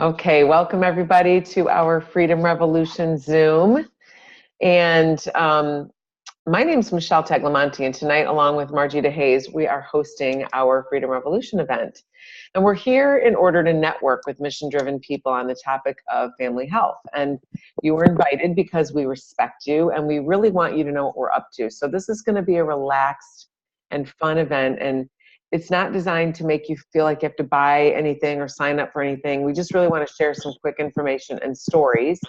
Okay, welcome everybody to our Freedom Revolution Zoom. And my name is Michelle Teglamonte, and tonight, along with Margita Hayes, we are hosting our Freedom Revolution event. And we're here in order to network with mission-driven people on the topic of family health. And you were invited because we respect you, and we really want you to know what we're up to. So this is going to be a relaxed and fun event, and it's not designed to make you feel like you have to buy anything or sign up for anything. We just really want to share some quick information and stories.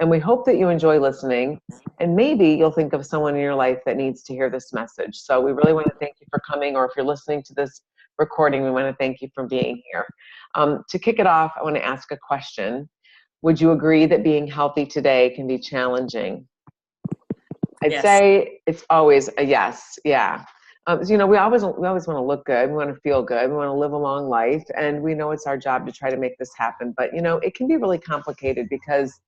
And we hope that you enjoy listening. And maybe you'll think of someone in your life that needs to hear this message. So we really want to thank you for coming, or if you're listening to this recording, we want to thank you for being here. To kick it off, I want to ask a question. Would you agree that being healthy today can be challenging? I'd say it's always a yes. Yeah. We always want to look good. We want to feel good. We want to live a long life. And we know it's our job to try to make this happen. But, it can be really complicated because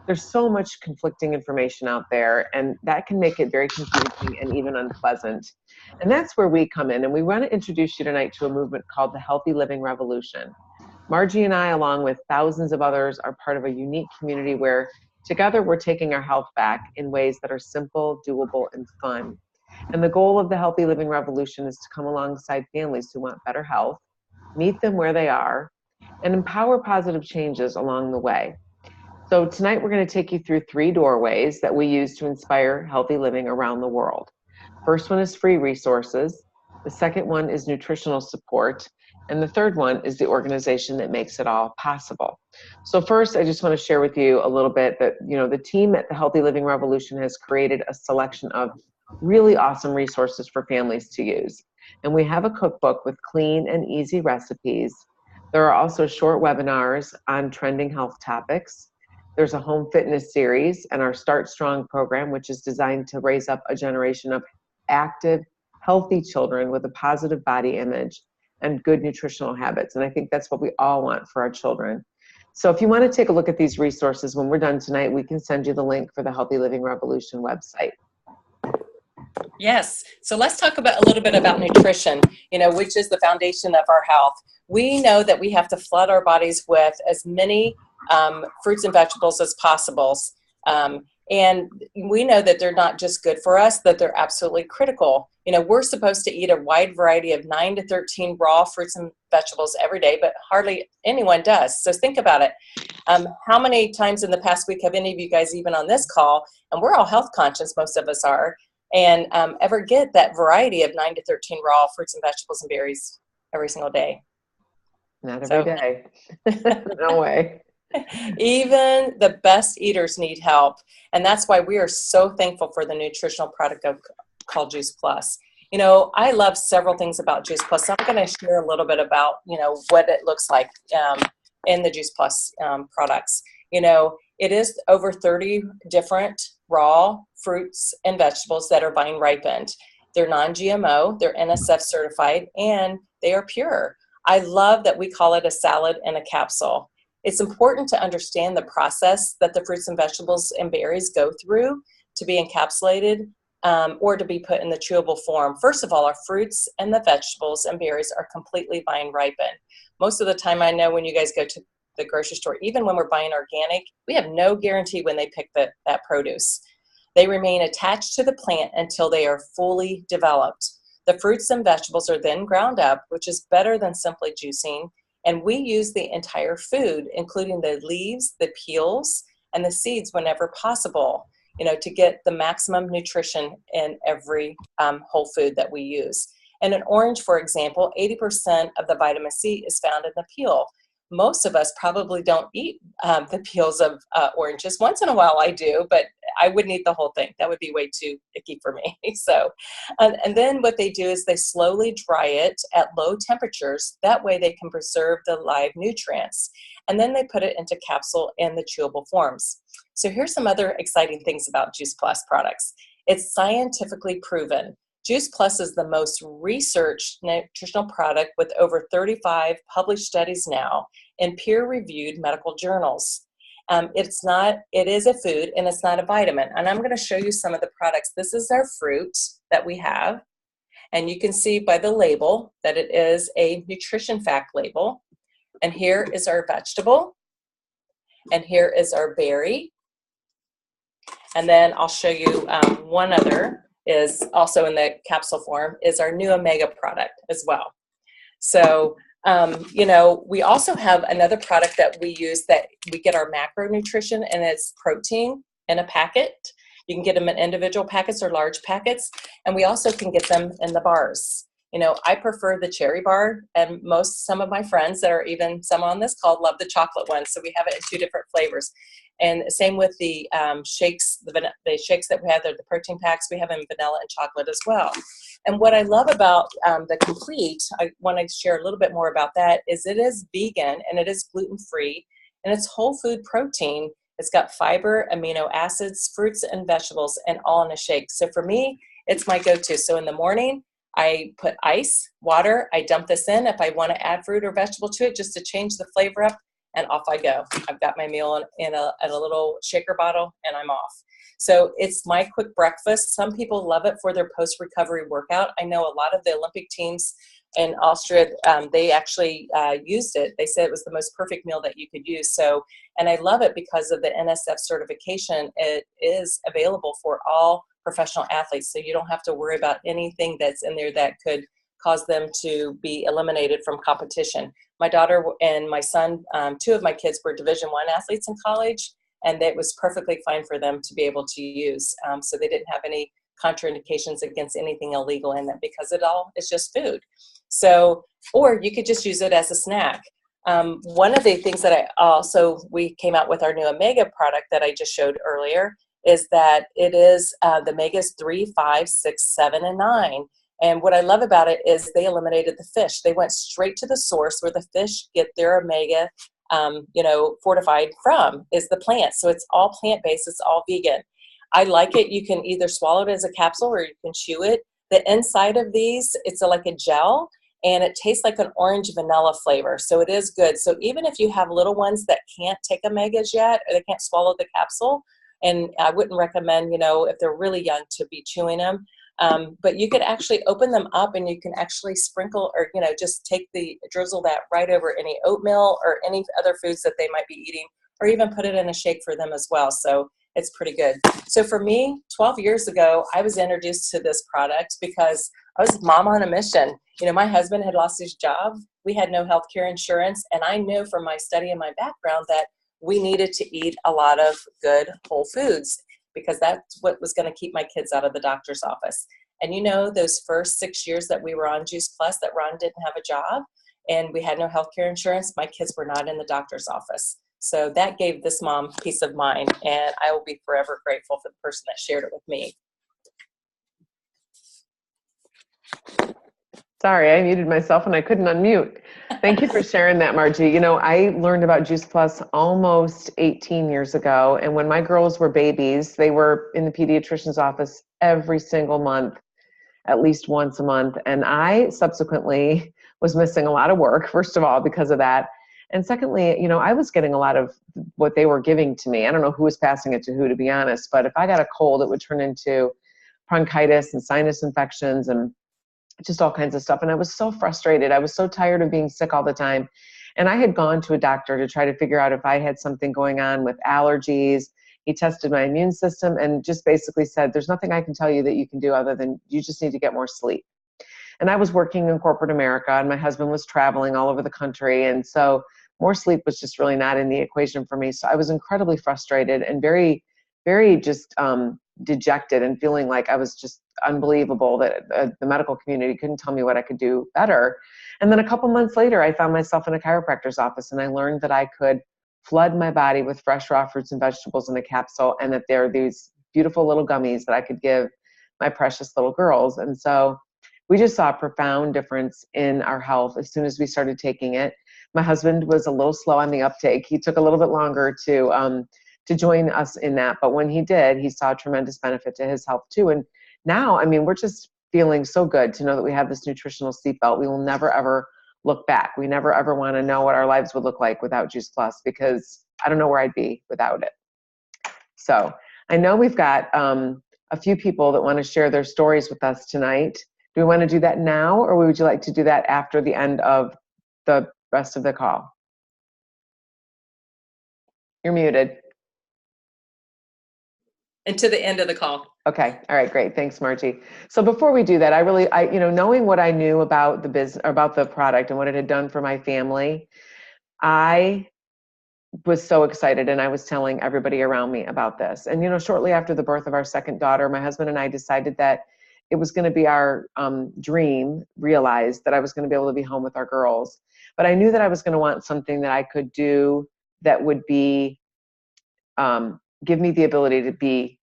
there's so much conflicting information out there, and that can make it very confusing and even unpleasant. And that's where we come in. And we want to introduce you tonight to a movement called the Healthy Living Revolution. Margie and I, along with thousands of others, are part of a unique community where together we're taking our health back in ways that are simple, doable, and fun. And the goal of the Healthy Living Revolution is to come alongside families who want better health, meet them where they are, and empower positive changes along the way. So tonight we're going to take you through 3 doorways that we use to inspire healthy living around the world. First one is free resources. The second one is nutritional support. And the third one is the organization that makes it all possible. So first, I just want to share with you a little bit that, the team at the Healthy Living Revolution has created a selection of really awesome resources for families to use. And we have a cookbook with clean and easy recipes. There are also short webinars on trending health topics. There's a home fitness series and our Start Strong program, which is designed to raise up a generation of active, healthy children with a positive body image and good nutritional habits. And I think that's what we all want for our children. So if you want to take a look at these resources, when we're done tonight, we can send you the link for the Healthy Living Revolution website. Yes. So let's talk about a little bit about nutrition, which is the foundation of our health. We know that we have to flood our bodies with as many fruits and vegetables as possible. And we know that they're not just good for us, that they're absolutely critical. We're supposed to eat a wide variety of 9 to 13 raw fruits and vegetables every day, but hardly anyone does. So think about it. How many times in the past week have any of you guys, even on this call, and we're all health conscious, most of us are, and ever get that variety of 9 to 13 raw fruits and vegetables and berries every single day? Not every day. No way. Even the best eaters need help. And that's why we are so thankful for the nutritional product called Juice Plus. I love several things about Juice Plus. So I'm going to share a little bit about, what it looks like in the Juice Plus products. It is over 30 different raw fruits and vegetables that are vine ripened. They're non-GMO, they're NSF certified, and they are pure. I love that we call it a salad in a capsule. It's important to understand the process that the fruits and vegetables and berries go through to be encapsulated or to be put in the chewable form. First of all, our fruits and the vegetables and berries are completely vine ripened. Most of the time, I know when you guys go to the grocery store, even when we're buying organic, we have no guarantee when they pick that produce. They remain attached to the plant until they are fully developed. The fruits and vegetables are then ground up, which is better than simply juicing. And we use the entire food, including the leaves, the peels, and the seeds whenever possible, to get the maximum nutrition in every whole food that we use. And an orange, for example, 80% of the vitamin C is found in the peel. Most of us probably don't eat the peels of oranges. Once in a while I do, but I wouldn't eat the whole thing. That would be way too icky for me. So, and then what they do is they slowly dry it at low temperatures. That way they can preserve the live nutrients. And then they put it into capsule in the chewable forms. So here's some other exciting things about Juice Plus products. It's scientifically proven. Juice Plus is the most researched nutritional product with over 35 published studies now in peer-reviewed medical journals. It is a food and it's not a vitamin. And I'm going to show you some of the products. This is our fruit that we have. And you can see by the label that it is a nutrition fact label. And here is our vegetable. And here is our berry. And then I'll show you one other is also in the capsule form is our new Omega product as well. So, you know, we also have another product that we use that we get our macronutrition, and it's protein in a packet. You can get them in individual packets or large packets, and we also can get them in the bars. You know, I prefer the cherry bar, and some of my friends that are even some on this call love the chocolate one. So we have it in 2 different flavors. And same with the shakes, the shakes that we have, the protein packs, we have in vanilla and chocolate as well. And what I love about the Complete, I want to share a little bit more about that, is it is vegan and it is gluten-free, and it's whole food protein. It's got fiber, amino acids, fruits and vegetables, and all in a shake. So for me, it's my go-to. So in the morning, I put ice, water, I dump this in if I want to add fruit or vegetable to it just to change the flavor up, and off I go. I've got my meal in a little shaker bottle, and I'm off. So it's my quick breakfast. Some people love it for their post-recovery workout. I know a lot of the Olympic teams in Austria, they actually used it. They said it was the most perfect meal that you could use. So, and I love it because of the NSF certification. It is available for all professional athletes, so you don't have to worry about anything that's in there that could cause them to be eliminated from competition. My daughter and my son, 2 of my kids were Division I athletes in college, and it was perfectly fine for them to be able to use. So they didn't have any contraindications against anything illegal in it because it all is just food. So, or you could just use it as a snack. One of the things that we came out with our new Omega product that I just showed earlier is that it is the Omegas 3, 5, 6, 7, and 9. And what I love about it is they eliminated the fish. They went straight to the source where the fish get their omega, fortified from, is the plant. So it's all plant-based. It's all vegan. I like it. You can either swallow it as a capsule or you can chew it. The inside of these, it's like a gel, and it tastes like an orange vanilla flavor. So it is good. So even if you have little ones that can't take omegas yet, or they can't swallow the capsule, and I wouldn't recommend, if they're really young, to be chewing them. But you could actually open them up, and you can actually sprinkle or, just drizzle that right over any oatmeal or any other foods that they might be eating, or even put it in a shake for them as well. So it's pretty good. So for me, 12 years ago, I was introduced to this product because I was mom on a mission. My husband had lost his job. We had no healthcare insurance. And I knew from my study and my background that we needed to eat a lot of good whole foods, because that's what was going to keep my kids out of the doctor's office. And those first 6 years that we were on Juice Plus, that Ron didn't have a job and we had no healthcare insurance, my kids were not in the doctor's office. So that gave this mom peace of mind, and I will be forever grateful for the person that shared it with me. Sorry, I muted myself and I couldn't unmute. Thank you for sharing that, Margie. I learned about Juice Plus almost 18 years ago. And when my girls were babies, they were in the pediatrician's office every single month, at least once a month. And I subsequently was missing a lot of work, first of all, because of that. And secondly, I was getting a lot of what they were giving to me. I don't know who was passing it to who, to be honest, but if I got a cold, it would turn into bronchitis and sinus infections and just all kinds of stuff. And I was so frustrated. I was so tired of being sick all the time. And I had gone to a doctor to try to figure out if I had something going on with allergies. He tested my immune system and just basically said, there's nothing I can tell you that you can do other than you just need to get more sleep. And I was working in corporate America, and my husband was traveling all over the country. And so more sleep was just really not in the equation for me. So I was incredibly frustrated and very, very just dejected, and feeling like I was just unbelievable that the medical community couldn't tell me what I could do better. And then a couple months later, I found myself in a chiropractor's office, and I learned that I could flood my body with fresh raw fruits and vegetables in a capsule, and that there are these beautiful little gummies that I could give my precious little girls. And so we just saw a profound difference in our health as soon as we started taking it. My husband was a little slow on the uptake. He took a little bit longer to join us in that. But when he did, he saw a tremendous benefit to his health too. And now, we're just feeling so good to know that we have this nutritional seatbelt. We will never, ever look back. We never, ever want to know what our lives would look like without Juice Plus, because I don't know where I'd be without it. So I know we've got a few people that want to share their stories with us tonight. Do we want to do that now, or would you like to do that after the end of the rest of the call? You're muted. And to the end of the call. Okay. All right. Great. Thanks, Margie. So before we do that, knowing what I knew about the business, about the product and what it had done for my family, I was so excited, and I was telling everybody around me about this. And, shortly after the birth of our second daughter, my husband and I decided that it was going to be our dream realized that I was going to be able to be home with our girls. But I knew that I was going to want something that I could do that would be, give me the ability to be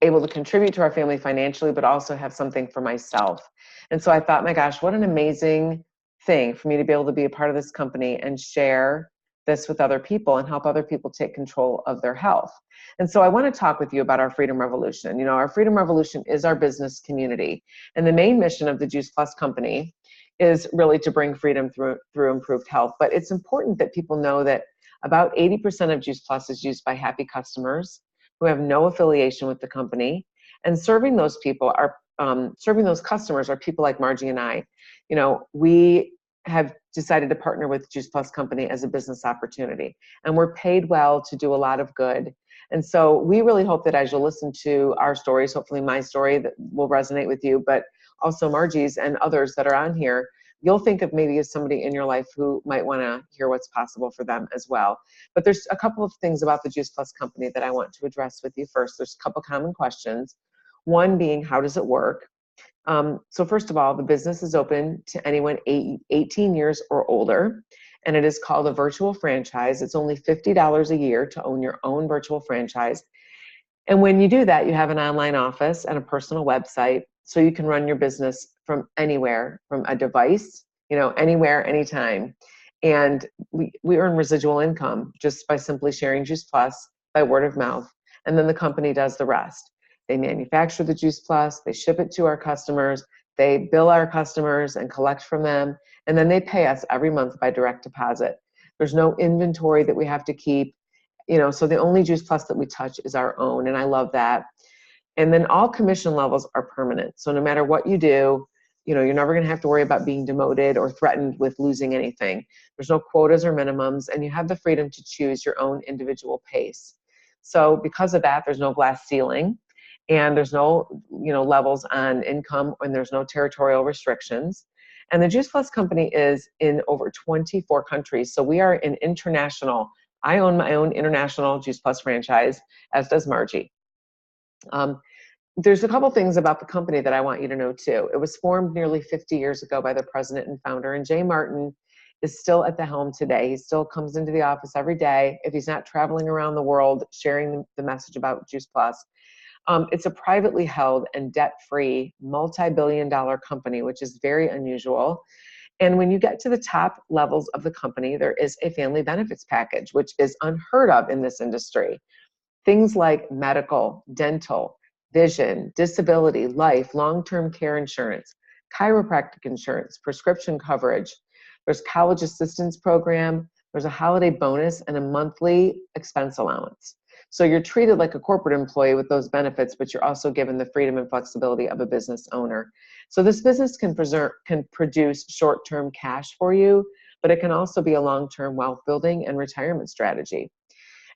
able to contribute to our family financially, but also have something for myself. And so I thought, my gosh, what an amazing thing for me to be able to be a part of this company and share this with other people and help other people take control of their health. And so I want to talk with you about our Freedom Revolution. Our Freedom Revolution is our business community. And the main mission of the Juice Plus company is really to bring freedom through improved health. But it's important that people know that about 80% of Juice Plus is used by happy customers who have no affiliation with the company. And serving those customers are people like Margie and I. We have decided to partner with Juice Plus company as a business opportunity, and we're paid well to do a lot of good. And so we really hope that as you listen to our stories, hopefully my story that will resonate with you, but also Margie's and others that are on here, you'll think of maybe as somebody in your life who might want to hear what's possible for them as well. But there's a couple of things about the Juice Plus company that I want to address with you first. There's a couple common questions. One being, how does it work? So first of all, the business is open to anyone 18 years or older, and it is called a virtual franchise. It's only $50 a year to own your own virtual franchise. And when you do that, you have an online office and a personal website, so you can run your business from anywhere, from a device, anywhere, anytime. And we earn residual income just by simply sharing Juice Plus by word of mouth. And then the company does the rest. They manufacture the Juice Plus, they ship it to our customers, they bill our customers and collect from them, and then they pay us every month by direct deposit. There's no inventory that we have to keep, so the only Juice Plus that we touch is our own, and I love that. And then all commission levels are permanent. So no matter what you do, you're never going to have to worry about being demoted or threatened with losing anything. There's no quotas or minimums, and you have the freedom to choose your own individual pace. So because of that, there's no glass ceiling, and there's no, levels on income, and there's no territorial restrictions. And the Juice Plus company is in over 24 countries. So we are an international. I own my own international Juice Plus franchise, as does Margie. There's a couple things about the company that I want you to know too. It was formed nearly 50 years ago by the president and founder, and Jay Martin is still at the helm today. He still comes into the office every day if he's not traveling around the world sharing the message about Juice Plus. It's a privately held and debt-free, multi-billion-dollar company, which is very unusual. And when you get to the top levels of the company, there is a family benefits package, which is unheard of in this industry. Things like medical, dental, vision, disability, life, long-term care insurance, chiropractic insurance, prescription coverage. There's college assistance program. There's a holiday bonus and a monthly expense allowance. So you're treated like a corporate employee with those benefits, but you're also given the freedom and flexibility of a business owner. So this business can produce short-term cash for you, but it can also be a long-term wealth building and retirement strategy.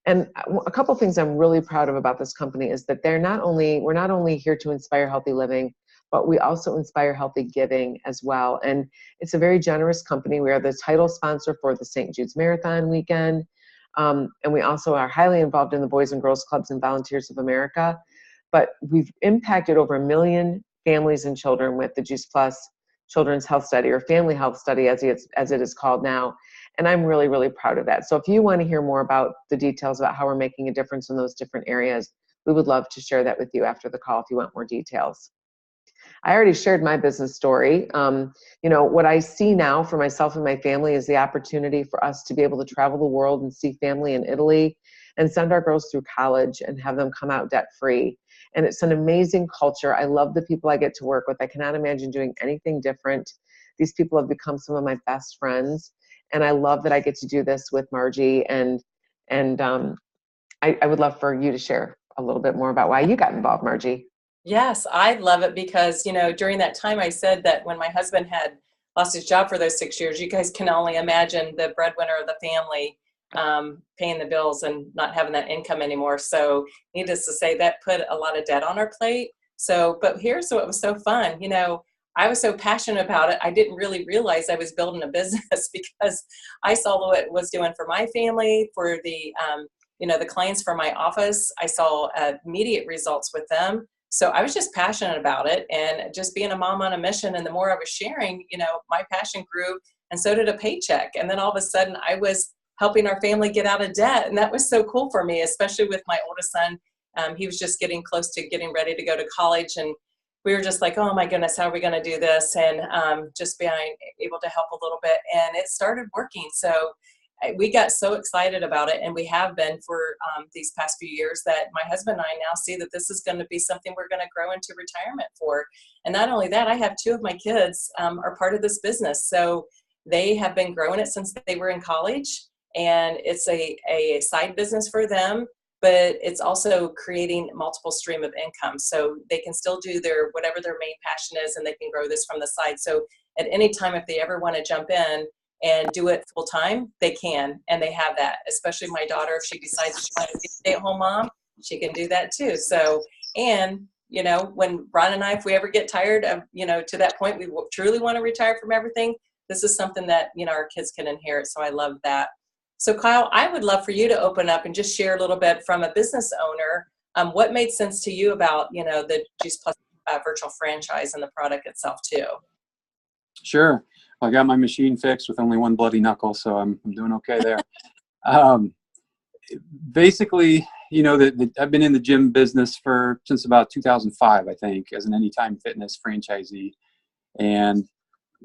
And a couple things I'm really proud of about this company is that we're not only here to inspire healthy living, but we also inspire healthy giving as well. And it's a very generous company. We are the title sponsor for the St. Jude's Marathon weekend. And we also are highly involved in the Boys and Girls Clubs and Volunteers of America. But we've impacted over 1 million families and children with the Juice Plus Children's Health Study, or Family Health Study as it is called now. And I'm really, really proud of that. So if you want to hear more about the details about how we're making a difference in those different areas, we would love to share that with you after the call if you want more details. I already shared my business story. What I see now for myself and my family is the opportunity for us to be able to travel the world and see family in Italy and send our girls through college and have them come out debt-free. And it's an amazing culture. I love the people I get to work with. I cannot imagine doing anything different. These people have become some of my best friends. And I love that I get to do this with Margie. And I would love for you to share a little bit more about why you got involved, Margie. Yes, I love it because, during that time I said that when my husband had lost his job for those 6 years, you guys can only imagine the breadwinner of the family paying the bills and not having that income anymore. So needless to say, that put a lot of debt on our plate. So, but here's what was so fun. You know, I was so passionate about it. I didn't really realize I was building a business because I saw what it was doing for my family, for the, the clients from my office. I saw immediate results with them. So I was just passionate about it, and just being a mom on a mission. And the more I was sharing, my passion grew, and so did a paycheck. And then all of a sudden I was helping our family get out of debt. And that was so cool for me, especially with my oldest son. He was just getting close to getting ready to go to college. And we were just like, oh my goodness, how are we going to do this? And just being able to help a little bit. And it started working. So we got so excited about it, and we have been for these past few years, that my husband and I now see that this is going to be something we're going to grow into retirement for. And not only that, I have 2 of my kids are part of this business. So they have been growing it since they were in college, and it's a side business for them, but it's also creating multiple stream of income. So they can still do whatever their main passion is, and they can grow this from the side. So at any time, if they ever want to jump in and do it full time, they can, and they have that. Especially my daughter, if she decides she wants to be a stay-at-home mom, she can do that too. So, and when Ron and I, if we ever get tired of, to that point, we truly want to retire from everything, this is something that, our kids can inherit. So I love that. So Kyle, I would love for you to open up and just share a little bit from a business owner, what made sense to you about, the Juice Plus virtual franchise and the product itself too. Sure. I got my machine fixed with only one bloody knuckle, so I'm doing okay there. Basically, I've been in the gym business since about 2005, I think, as an Anytime Fitness franchisee. And,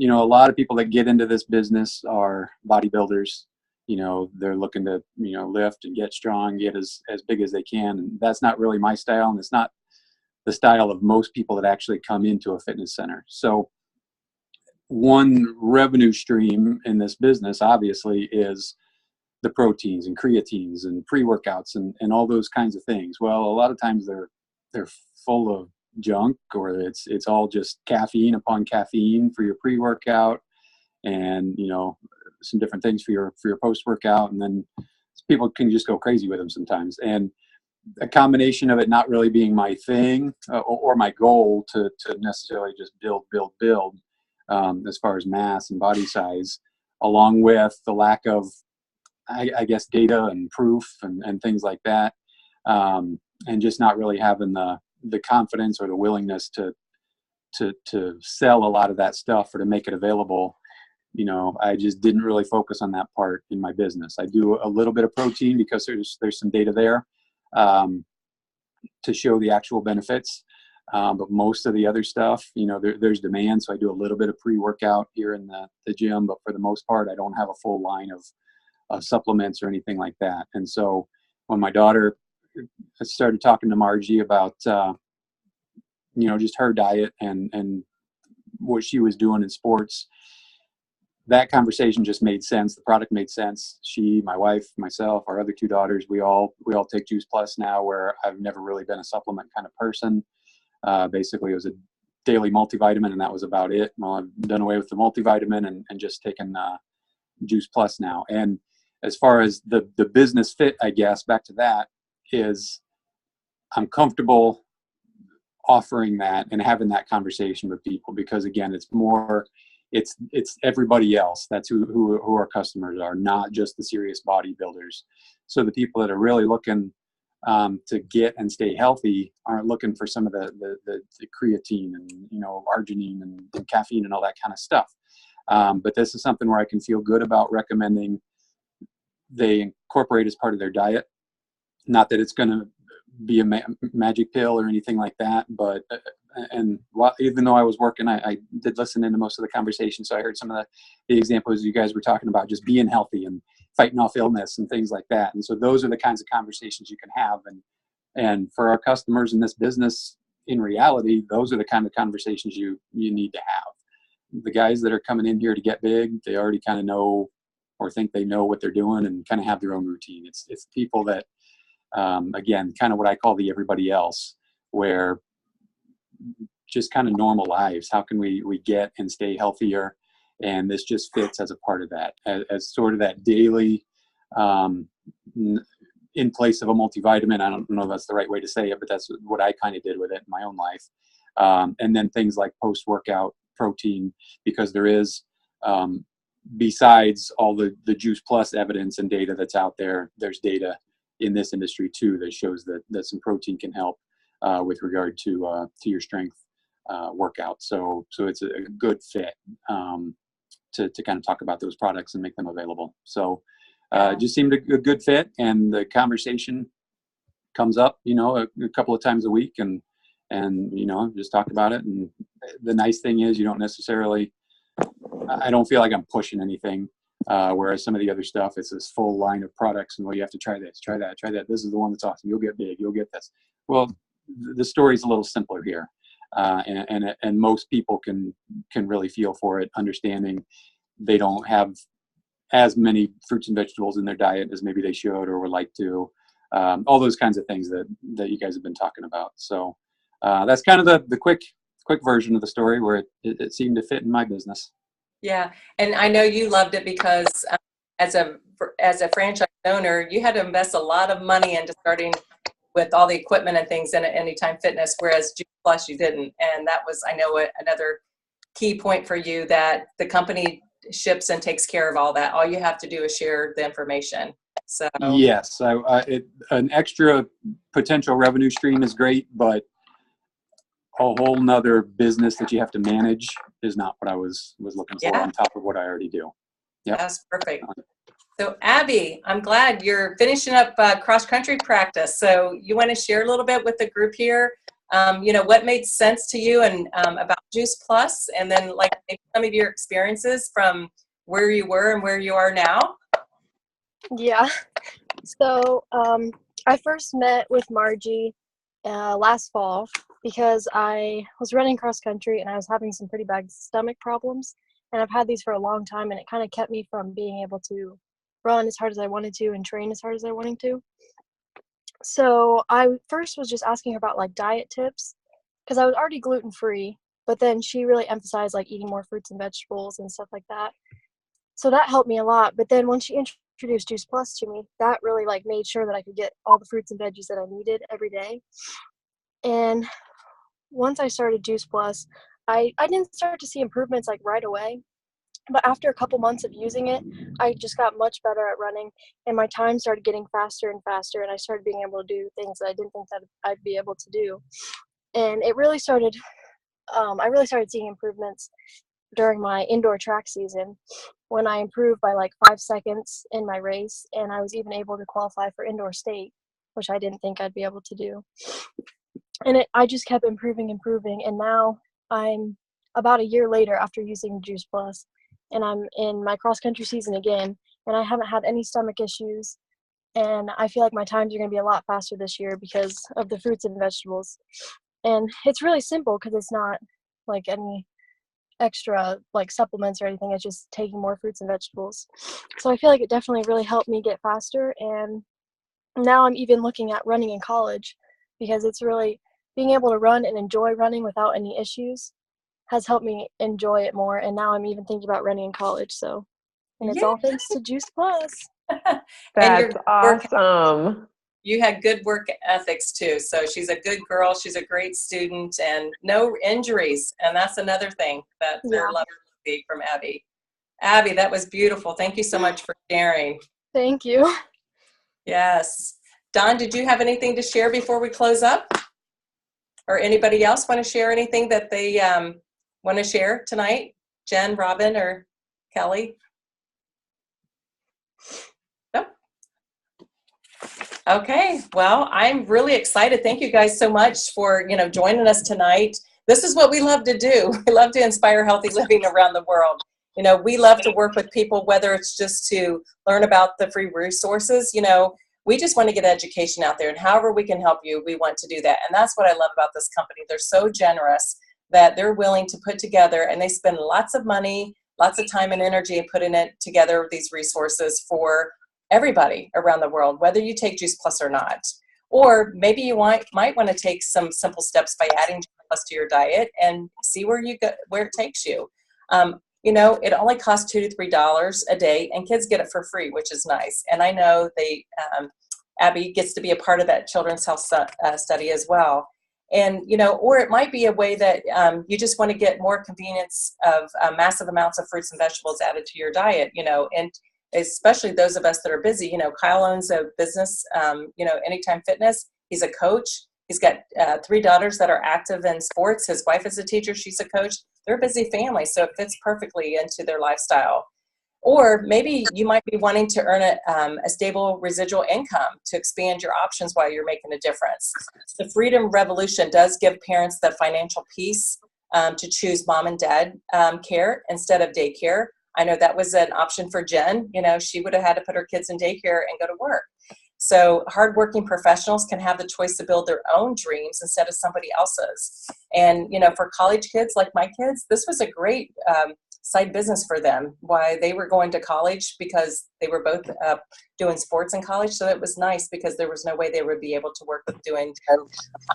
a lot of people that get into this business are bodybuilders. They're looking to, lift and get strong, get as big as they can. And that's not really my style, and it's not the style of most people that actually come into a fitness center. So one revenue stream in this business, obviously, is the proteins and creatines and pre-workouts and all those kinds of things. Well, a lot of times they're full of junk, or it's all just caffeine upon caffeine for your pre-workout, and some different things for your post-workout, and then people can just go crazy with them sometimes. And a combination of it not really being my thing or my goal to necessarily just build as far as mass and body size, along with the lack of, I guess, data and proof and things like that, and just not really having the confidence or the willingness to sell a lot of that stuff or to make it available. I just didn't really focus on that part in my business. I do a little bit of protein because there's some data there to show the actual benefits. But most of the other stuff, there's demand. So I do a little bit of pre-workout here in the gym, but for the most part, I don't have a full line of supplements or anything like that. And so when my daughter started talking to Margie about, just her diet and what she was doing in sports, that conversation just made sense. The product made sense. She, my wife, myself, our other 2 daughters, we all take Juice Plus now, where I've never really been a supplement kind of person. Basically, it was a daily multivitamin, and that was about it. Well, I've done away with the multivitamin and just taken Juice Plus now. And as far as the business fit, I guess, back to that, is I'm comfortable offering that and having that conversation with people, because again, it's everybody else. That's who our customers are, not just the serious bodybuilders. So the people that are really looking to get and stay healthy aren't looking for some of the creatine and arginine and caffeine and all that kind of stuff. But this is something where I can feel good about recommending they incorporate as part of their diet. Not that it's going to be a magic pill or anything like that, but even though I was working, I did listen into most of the conversation, so I heard some of the examples you guys were talking about, just being healthy and fighting off illness and things like that. And so those are the kinds of conversations you can have. And for our customers in this business, in reality, those are the kind of conversations you need to have. The guys that are coming in here to get big, they already kind of know or think they know what they're doing and kind of have their own routine. It's people that, again, kind of what I call the everybody else, where just kind of normal lives. How can we get and stay healthier? And this just fits as a part of that, as sort of that daily um, in place of a multivitamin. I don't know if that's the right way to say it, but that's what I kind of did with it in my own life. And then things like post-workout protein, because there is, besides all the Juice Plus evidence and data that's out there, there's data in this industry too that shows that some protein can help with regard to your strength workout. So it's a good fit to kind of talk about those products and make them available. So it just seemed a good fit, and the conversation comes up, a couple of times a week, and just talk about it. And the nice thing is you don't necessarily, I don't feel like I'm pushing anything. Whereas some of the other stuff, it's this full line of products, and you have to try this, try that, try that. This is the one that's awesome. You'll get big. You'll get this. Well, the story's a little simpler here, and most people can really feel for it, understanding they don't have as many fruits and vegetables in their diet as maybe they should or would like to. All those kinds of things that you guys have been talking about. So that's kind of the quick version of the story, where it seemed to fit in my business. Yeah, and I know you loved it because as a franchise owner, you had to invest a lot of money into starting with all the equipment and things in Anytime Fitness, whereas Juice Plus you didn't. And that was, I know, another key point for you, that the company ships and takes care of all that. All you have to do is share the information. So yes, an extra potential revenue stream is great, but a whole nother business that you have to manage is not what I was looking for on top of what I already do. Yeah, that's perfect. So Abby, I'm glad you're finishing up cross-country practice. So you want to share a little bit with the group here, what made sense to you and about Juice Plus, and then like maybe some of your experiences from where you were and where you are now? Yeah. So I first met with Margie last fall because I was running cross country and I was having some pretty bad stomach problems. And I've had these for a long time, and it kind of kept me from being able to run as hard as I wanted to and train as hard as I wanted to. So I first was just asking her about like diet tips, because I was already gluten free, but then she really emphasized like eating more fruits and vegetables and stuff like that. So that helped me a lot. But then when she introduced Juice Plus to me, that really like made sure that I could get all the fruits and veggies that I needed every day. And once I started Juice Plus, I didn't start to see improvements like right away. But after a couple months of using it, I just got much better at running, and my time started getting faster and faster, and I started being able to do things that I didn't think that I'd be able to do. And it really started, I really started seeing improvements during my indoor track season, when I improved by like 5 seconds in my race, and I was even able to qualify for indoor state, which I didn't think I'd be able to do. And I just kept improving, and now I'm about a year later after using Juice Plus, and I'm in my cross-country season again, and I haven't had any stomach issues, and I feel like my times are going to be a lot faster this year because of the fruits and vegetables. And it's really simple because it's not like any extra like supplements or anything. It's just taking more fruits and vegetables. So I feel like it definitely really helped me get faster, and now I'm even looking at running in college, because it's really being able to run and enjoy running without any issues has helped me enjoy it more. And now I'm even thinking about running in college. So, and it's all thanks to Juice Plus. That's awesome. You had good work ethics too. So she's a good girl. She's a great student, and no injuries. And that's another thing that they're lovely to see from Abby. Abby, that was beautiful. Thank you so much for sharing. Thank you. Yes. Don, did you have anything to share before we close up? Or anybody else want to share anything that they want to share tonight? Jen, Robin, or Kelly? Nope. Okay. Well, I'm really excited. Thank you guys so much for, joining us tonight. This is what we love to do. We love to inspire healthy living around the world. We love to work with people, whether it's just to learn about the free resources. We just want to get education out there, and however we can help you, we want to do that. And that's what I love about this company. They're so generous that they're willing to put together, and they spend lots of money, lots of time and energy in putting it together, these resources for everybody around the world, whether you take Juice Plus or not. Or maybe you might want to take some simple steps by adding Juice Plus to your diet and see where it takes you. you know, it only costs $2 to $3 a day, and kids get it for free, which is nice. And I know Abby gets to be a part of that children's health study as well. And, you know, or it might be a way that you just want to get more convenience of massive amounts of fruits and vegetables added to your diet, you know, and especially those of us that are busy. You know, Kyle owns a business, you know, Anytime Fitness. He's a coach. He's got 3 daughters that are active in sports. His wife is a teacher. She's a coach. They're a busy family, so it fits perfectly into their lifestyle. Or maybe you might be wanting to earn a stable residual income to expand your options while you're making a difference. The Freedom Revolution does give parents the financial peace to choose mom and dad care instead of daycare. I know that was an option for Jen. You know, she would have had to put her kids in daycare and go to work. So hardworking professionals can have the choice to build their own dreams instead of somebody else's. And, you know, for college kids like my kids, this was a great side business for them. Why they were going to college because they were both doing sports in college. So it was nice because there was no way they would be able to work with doing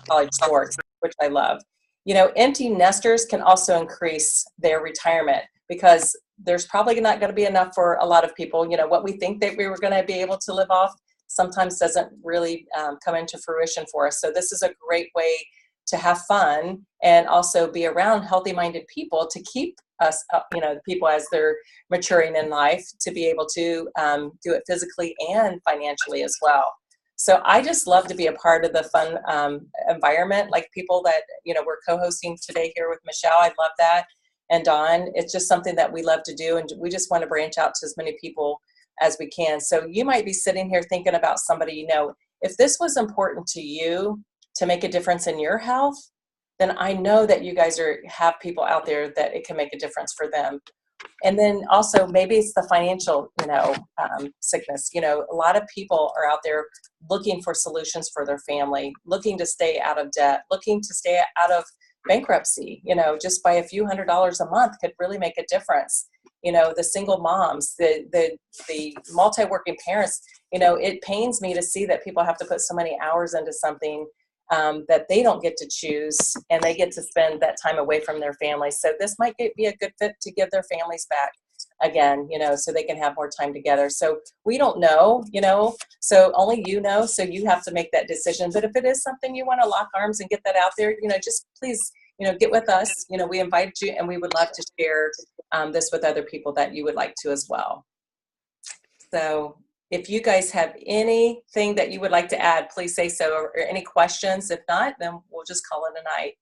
college sports, which I love. You know, empty nesters can also increase their retirement because there's probably not going to be enough for a lot of people. You know, what we think that we were going to be able to live off sometimes doesn't really come into fruition for us. So this is a great way to have fun and also be around healthy-minded people to keep us, you know, the people as they're maturing in life to be able to do it physically and financially as well. So I just love to be a part of the fun environment, like people that, you know, we're co-hosting today here with Michelle. I love that. And Dawn, it's just something that we love to do. And we just want to branch out to as many people as we can. So you might be sitting here thinking about somebody, you know, if this was important to you to make a difference in your health, then I know that you guys have people out there that it can make a difference for them. And then also maybe it's the financial, you know, sickness. You know, a lot of people are out there looking for solutions for their family, looking to stay out of debt, looking to stay out of bankruptcy. You know, just by a few $100s a month could really make a difference. You know, the single moms, the multi-working parents, you know, it pains me to see that people have to put so many hours into something that they don't get to choose, and they get to spend that time away from their families. So this might be a good fit to give their families back again, you know, so they can have more time together. So we don't know, you know, so only you know, so you have to make that decision. But if it is something you want to lock arms and get that out there, you know, just please, you know, get with us. You know, we invited you, and we would love to share this with other people that you would like to as well. So if you guys have anything that you would like to add, please say so, or any questions. If not, then we'll just call it a night.